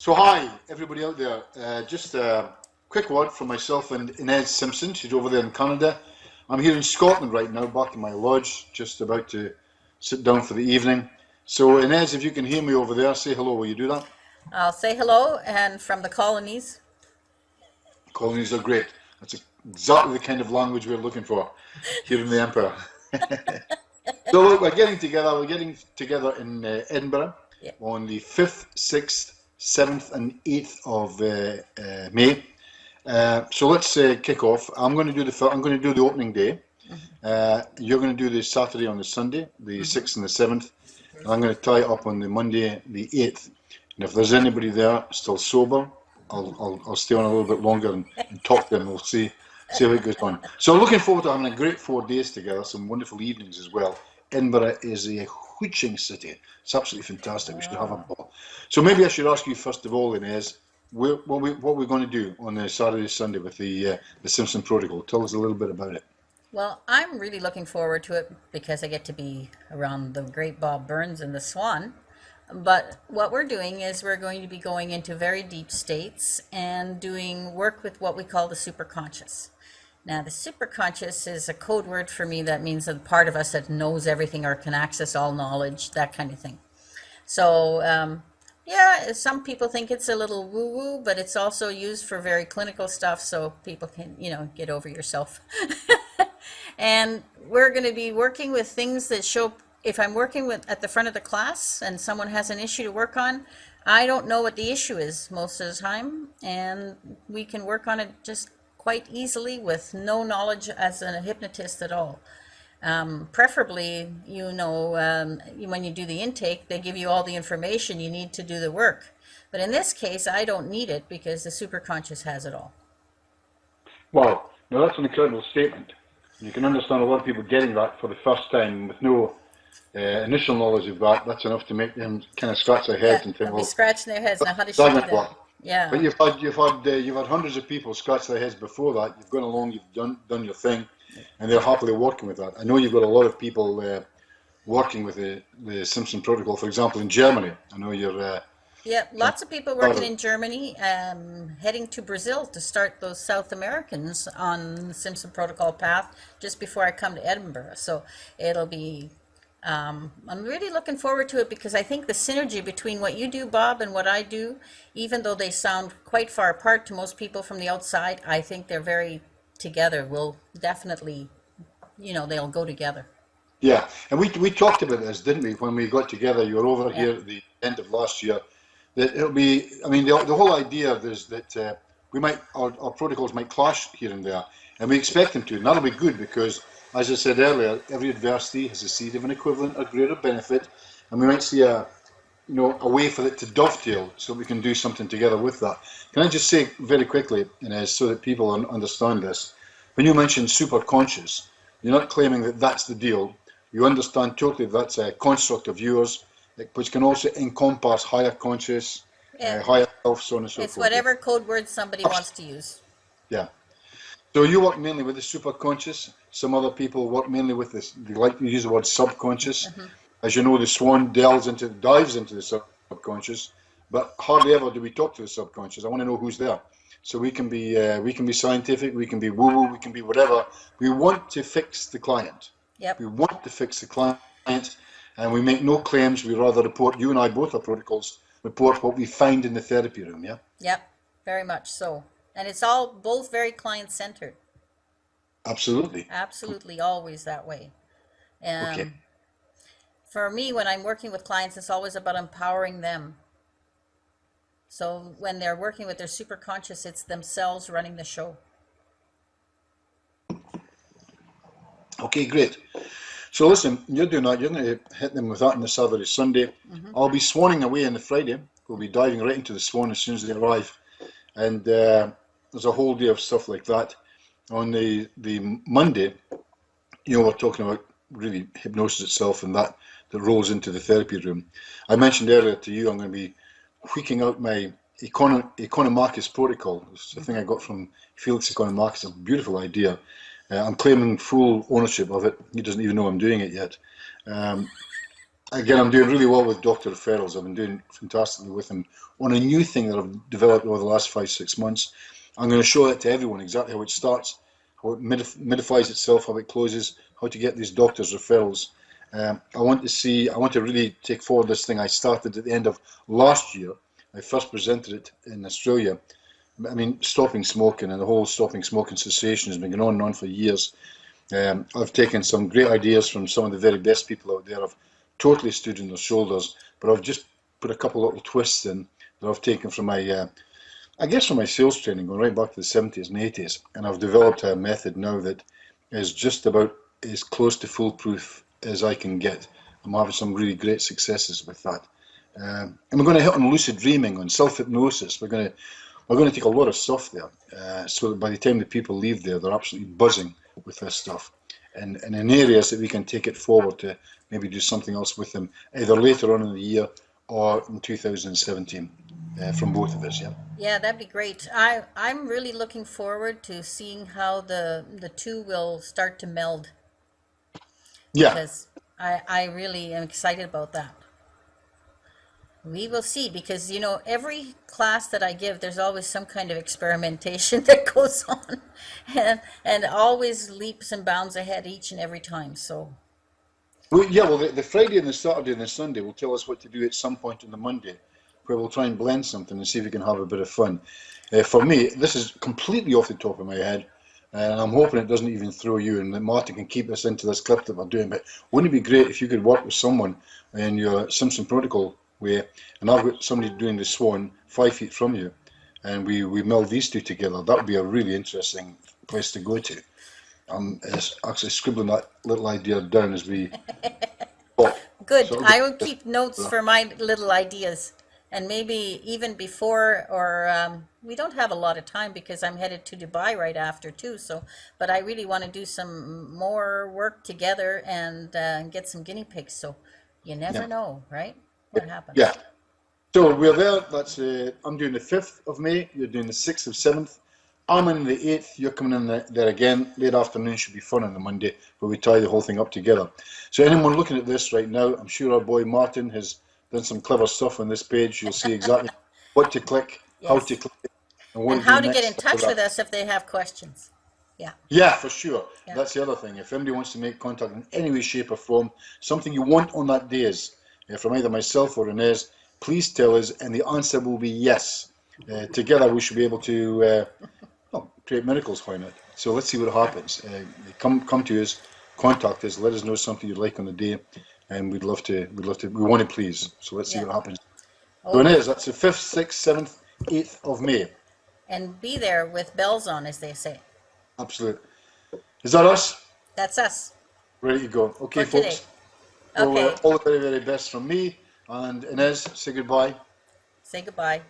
So hi, everybody out there. Just a quick word from myself and Ines Simpson. She's over there in Canada. I'm here in Scotland right now, back in my lodge, just about to sit down for the evening. So Ines, if you can hear me over there, say hello. Will you do that? I'll say hello and from the colonies. Colonies are great. That's exactly the kind of language we're looking for here in the Empire. So look, we're getting together. We're getting together in Edinburgh Yeah. on the 5th, 6th, 7th, and 8th of May. So let's kick off. I'm going to do the opening day. You're going to do the Saturday on the Sunday, the 6th and the 7th, and I'm going to tie it up on the Monday, the 8th. And if there's anybody there still sober, I'll stay on a little bit longer and talk to them. We'll see how it goes on. So looking forward to having a great 4 days together, some wonderful evenings as well. Edinburgh is a hooching city. It's absolutely fantastic. We should have a ball. So maybe I should ask you first of all, Inez, what we're going to do on the Saturday, Sunday with the Simpson Protocol. Tell us a little bit about it. Well, I'm really looking forward to it because I get to be around the great Bob Burns and the Swan. But what we're doing is we're going to be going into very deep states and doing work with what we call the superconscious. Now, the superconscious is a code word for me that means a part of us that knows everything or can access all knowledge, that kind of thing. So, yeah, some people think it's a little woo-woo, but it's also used for very clinical stuff so people can, get over yourself. And we're going to be working with things that show, if I'm working with at the front of the class and someone has an issue to work on, I don't know what the issue is most of the time, and we can work on it just quite easily with no knowledge as a hypnotist at all. Preferably, when you do the intake, they give you all the information you need to do the work. But in this case, I don't need it because the superconscious has it all. Wow, now that's an incredible statement. You can understand a lot of people getting that for the first time with no initial knowledge of that. That's enough to make them kind of scratch their Yeah, heads and think, they'll be well, scratching their heads. Now, how does she that do might that? work. But Yeah. you've had hundreds of people scratch their heads before that. You've gone along, you've done your thing, and they're happily working with that. I know you've got a lot of people working with the Simpson Protocol, for example, in Germany. I know you're. Yeah, lots of people working in Germany, heading to Brazil to start those South Americans on the Simpson Protocol path just before I come to Edinburgh. So it'll be, I'm really looking forward to it because I think the synergy between what you do, Bob, and what I do, even though they sound quite far apart to most people from the outside, I think they're very together. Will definitely, they'll go together. Yeah, and we talked about this, didn't we, when we got together? You were over Yeah. here at the end of last year. That it'll be, I mean, the whole idea is that our protocols might clash here and there, and we expect them to, and that'll be good because, as I said earlier, every adversity has a seed of an equivalent or greater benefit, and we might see a way for it to dovetail so we can do something together with that. Can I just say very quickly, Inez, so that people understand this? When you mention super conscious, you're not claiming that that's the deal. You understand totally that's a construct of yours, which can also encompass higher conscious, Yeah, higher self, so on and so it's forth. Yeah. whatever code word somebody wants to use. Yeah. So you work mainly with the superconscious. Some other people work mainly with this. They like to use the word subconscious. As you know, the swan dives into the subconscious, but hardly ever do we talk to the subconscious. I want to know who's there. So we can be scientific, we can be woo-woo, we can be whatever. We want to fix the client. Yep. We want to fix the client, and we make no claims. We rather report. You and I both are protocols. Report what we find in the therapy room. Yeah. Yep, very much so. And it's all both very client centered. Absolutely. Absolutely, always that way. Okay. Um, for me, when I'm working with clients, it's always about empowering them. So when they're working with their superconscious, it's themselves running the show. Okay. Great. So listen, you're doing that. You're going to hit them with that on the Saturday, Sunday. I'll be swanning away on the Friday. We'll be diving right into the swan as soon as they arrive, and there's a whole day of stuff like that. On the Monday, we're talking about really hypnosis itself and that rolls into the therapy room. I mentioned earlier to you I'm going to be tweaking out my Economachus protocol. It's a thing I got from Felix Economachus, a beautiful idea. I'm claiming full ownership of it. He doesn't even know I'm doing it yet. Um, Again, I'm doing really well with doctor referrals. I've been doing fantastically with them on a new thing that I've developed over the last 5-6 months. I'm going to show that to everyone, exactly how it starts, how it modifies itself, how it closes, how to get these doctors referrals. I want to really take forward this thing I started at the end of last year. I first presented it in Australia. I mean, stopping smoking and the whole stopping smoking cessation has been going on and on for years. I've taken some great ideas from some of the very best people out there. I've totally stood on their shoulders, but I've just put a couple of little twists in that I've taken from my, I guess from my sales training, going right back to the 70s and 80s. And I've developed a method now that is just about as close to foolproof as I can get. I'm having some really great successes with that. And we're going to hit on lucid dreaming, on self-hypnosis. We're going to take a lot of stuff there, so that by the time the people leave there, they're absolutely buzzing with this stuff. And in areas that we can take it forward to maybe do something else with them, either later on in the year or in 2017, from both of us, yeah. Yeah, that'd be great. I'm really looking forward to seeing how the two will start to meld, Yeah, because I really am excited about that. We will see, because every class that I give, there's always some kind of experimentation that goes on, and always leaps and bounds ahead each and every time. So well, the Friday and the Saturday and the Sunday will tell us what to do at some point on the Monday, where we'll try and blend something and see if we can have a bit of fun. For me, this is completely off the top of my head, and I'm hoping it doesn't even throw you, and that Martin can keep us into this clip that we're doing. But wouldn't it be great if you could work with someone in your Simpson protocol way, and I've got somebody doing the swan 5 feet from you, and we meld these two together? That would be a really interesting place to go to. I'm actually scribbling that little idea down as we talk. good. So I will keep notes for my little ideas, and maybe even before, or we don't have a lot of time because I'm headed to Dubai right after too. So, but I really want to do some more work together and get some guinea pigs. So, you never yeah, know, right? What yeah. happens? So we're there. That's I'm doing the 5th of May. You're doing the 6th of 7th. I'm in the 8th. You're coming in there again. Late afternoon should be fun on the Monday, where we tie the whole thing up together. So anyone looking at this right now, I'm sure our boy Martin has done some clever stuff on this page. You'll see exactly what to click, how to Yes. click it, and what And to do how to get in next after touch with that. us if they have questions. Yeah. Yeah, for sure. Yeah. That's the other thing. If anybody wants to make contact in any way, shape, or form, something you want on that day is from either myself or Ines, please tell us, and the answer will be yes. Together, we should be able to create miracles. Why not? So let's see what happens. Come to us, contact us, let us know something you'd like on the day, and we'd love to. We want to please. So let's see Yeah. what happens. So Okay. Ines, that's the 5th, 6th, 7th, 8th of May. And be there with bells on, as they say. Absolute. Is that us? That's us Ready to go. Okay, for today. folks. So Okay. all the very, very best from me and Ines. Say goodbye. Say goodbye.